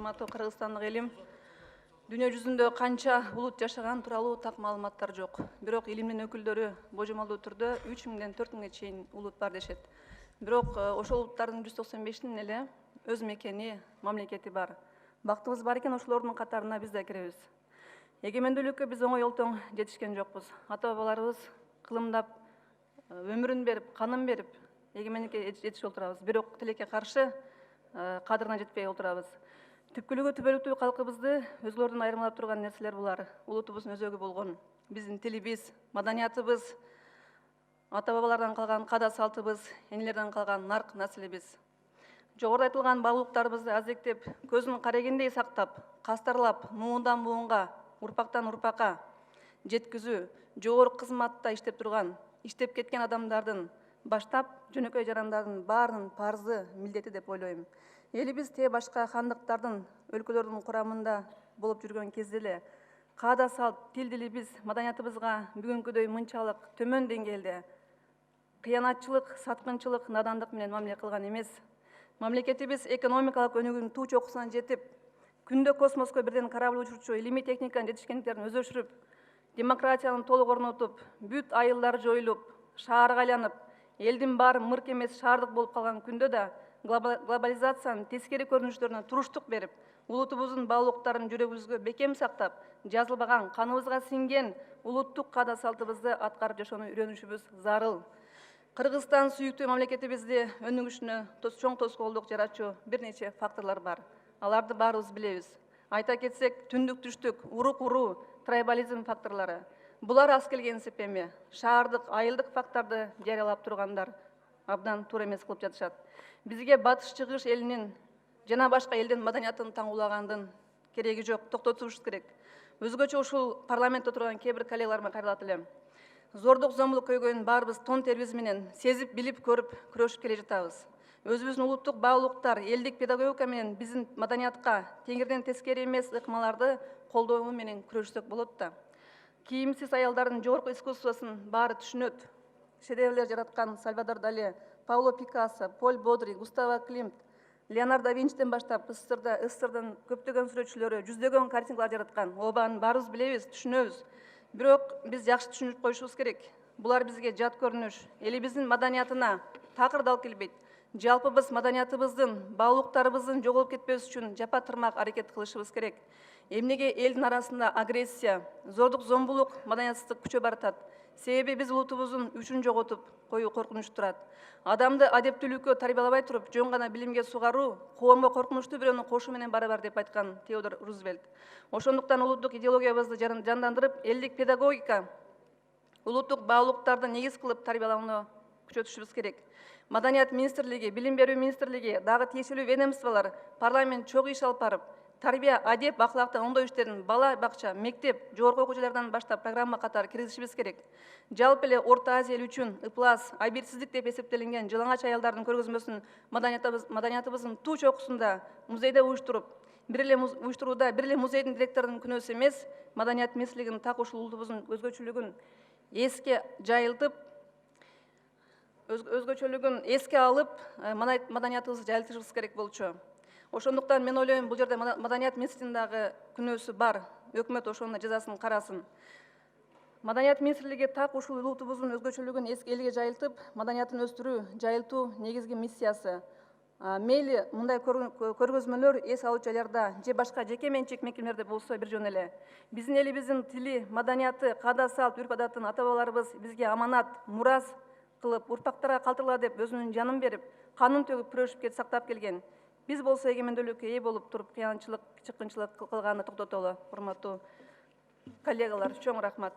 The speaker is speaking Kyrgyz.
урматтуу Кыргызстандык элим. Дүйнө жүзүндө канча улут жашаган тууралуу так маалыматтар жок. Бирок илимдин өкүлдөрү божомолдуу түрдө 3000-ден 4000-ге чейин улут бар дешет. Бирок ошол улуттардын 195-inin эле өз мекени, мамлекети бар. Бактыбыз бар экен, ошолордун катарына биз да киребиз. Эгемендүүлүккө биз оңой олтоң жетишкен жокпуз. Ата-бабаларыбыз кылымдап, өмүрүн берип, канын берип, эгемендикке жетишип отурабыз. Бирок тилекке каршы кадырына жетпей отурабыз. Түпкүлүгү түбөлүктүү калкыбызды өзгөлөрдөн айырмалап турган нерселер булар. Улутубуздун өзөгү болгон биздин тилибиз, маданиятыбыз, ата-бабалардан калган када салтыбыз, энелерден калган нарк наслибиз. Жогоруда айтылган баалуулуктарыбызды азектеп, көзүн карегендей сактап, кастарлап, муундан буунга, урпактан урпакка жеткизүү, жогорку кызматта иштеп турган, иштеп кеткен адамдардын баштап жөнөкөй жарандардын баарынын парзы, милдети деп ойлойм. Элибиз те башка хандыктардын, өлкөлөрдүн курамында болуп жүргөн кезде эле каада салт, тил дилибиз, маданиятыбызга бүгүнкүдөй мынчалык төмөн деңгээлде кыянатчылык, саткынчылык, надандык менен мамиле кылган эмес. Мамлекетибиз экономикалык өнүгүүнүн туу чокусуна жетип, күндө космоско бирден корабль учурчу, илимий техниканын жетишкендиктерин өзөшүрүп, демократиянын толук орнотуп, бүт айылдар жоюлуп, шаарга айланып, элдин баары мырк эмес шаардык болуп калган күндө да глобализациянын тескери көрүнүштөрүнө туруштук берип, улутубуздун баалуулуктарын жүрөгүбүзгө бекем сактап, жазылбаган, каныбызга сиңген улуттук каада салтыбызды аткарып жашоону үйрөнүшүбүз зарыл. Кыргызстан сүйүктүү мамлекетибизди өнүгүшүнө чоң тоскоолдук жаратчу бир нече факторлор бар. Аларды баарыбыз билебиз. Айта кетсек, түндүк түштүк, урук уруу, трайбализм факторлору. Булар аз келген сепеми, шаардык, айылдык факторду жарыялап тургандар абдан туура эмес кылып жатышат. Бизге батыш чыгыш элинин жана башка элдин маданиятын таңуулагандын кереги жок, токтотушубуз керек. Өзгөчө ушул парламентте турган кээ бир коллегаларыма кайрылат элем. Зордук зомбулук көйгөйүн баарыбыз тон терибиз менен сезип, билип, көрүп, күрөшүп келе жатабыз. Өзүбүздүн улуттук баалуулуктар, элдик педагогика менен биздин маданиятка теңирден тескери эмес ыкмаларды колдоо менен күрөшсөк болот да. Кийимсиз аялдардын жогорку искусствосун баары түшүнөт. Шедеврлер жараткан Сальвадор Дали, Пабло Пикассо, Поль Бодри, Густаво Климт, Леонардо да Винчиден баштап СССРдын көптөгөн сүрөтчүлөрү жүздөгөн картиналар жараткан. Обаны баарыбыз билебиз, түшүнөбүз. Бирок биз жакшы түшүнүп коюшубуз керек. Булар бизге жат көрүнүш, элибиздин маданиятына такыр дал келбейт. Жалпыбыз маданиятыбыздын, баалуулуктарыбыздын жоголуп кетпес үчүн жапа тырмак аракет кылышыбыз керек. Эмнеге элдин арасында агрессия, зордук зомбулук, маданиятсыздык күчө баратат? Себеби биз улутубуздун үчүн жоготуп коюу коркунуч турат. Адамды адептүүлүккө тарбиялабай туруп, жөн гана билимге сугаруу, коомго коркунучтуу бирөөнү кошуу менен барабар деп айткан Теодор Рузвельт. Ошондуктан улуттук идеологиябызды жандандырып, элдик педагогика, улуттук баалуулуктарды негиз кылып тарбиялоону күчөтүшүбүз керек. Маданият министрлиги, билим берүү министрлиги, дагы тиешелүү ведомстволор, парламент чогуу иш алып барып, тарбия, адеп, акылактын оңдоо иштерин бала бакча, мектеп, жогорку окуу жайлардан баштап программа катары киргизишибиз керек. Жалпы эле Орто Азия эл үчүн ыплас, айбирсиздик деп эсептелинген жылаңач аялдардын көргөзмөсүн маданиятыбыздын туу чокусунда музейде уюштуруп, бир эле музейдин директорунун күнөөсү эмес, маданият министрлигинин так ушул улутубуздун өзгөчөлүгүн эске алып, маданиятыбызды жайылтышыбыз керек болчу. Ошондуктан мен ойлойм, бул жерде маданият министринин дагы күнөөсү бар. Өкмөт ошонун жазасын карасын. Маданият министрлиги так ушул улутубуздун өзгөчөлүгүн элге жайылтып, маданиятын өстүрүү, жайылтуу негизги миссиясы. Мейли мындай көргөзмөлөр эс алуу жайларда же башка жеке менчик мекемелерде болсо бир жөн эле. Биздин элибиздин тили, маданияты, каада салт, үрп адатын ата-бабаларыбыз бизге аманат, мурас кылып, урпактарга калтыргыла деп өзүнүн жанын берип, канын төгүп күрөшүп сактап келген. Биз болсо эгемендүүлүккө ээ болуп туруп, кыянчылык, чыккынчылык кылганды токтотолу. Урматтуу коллегалар, чоң рахмат.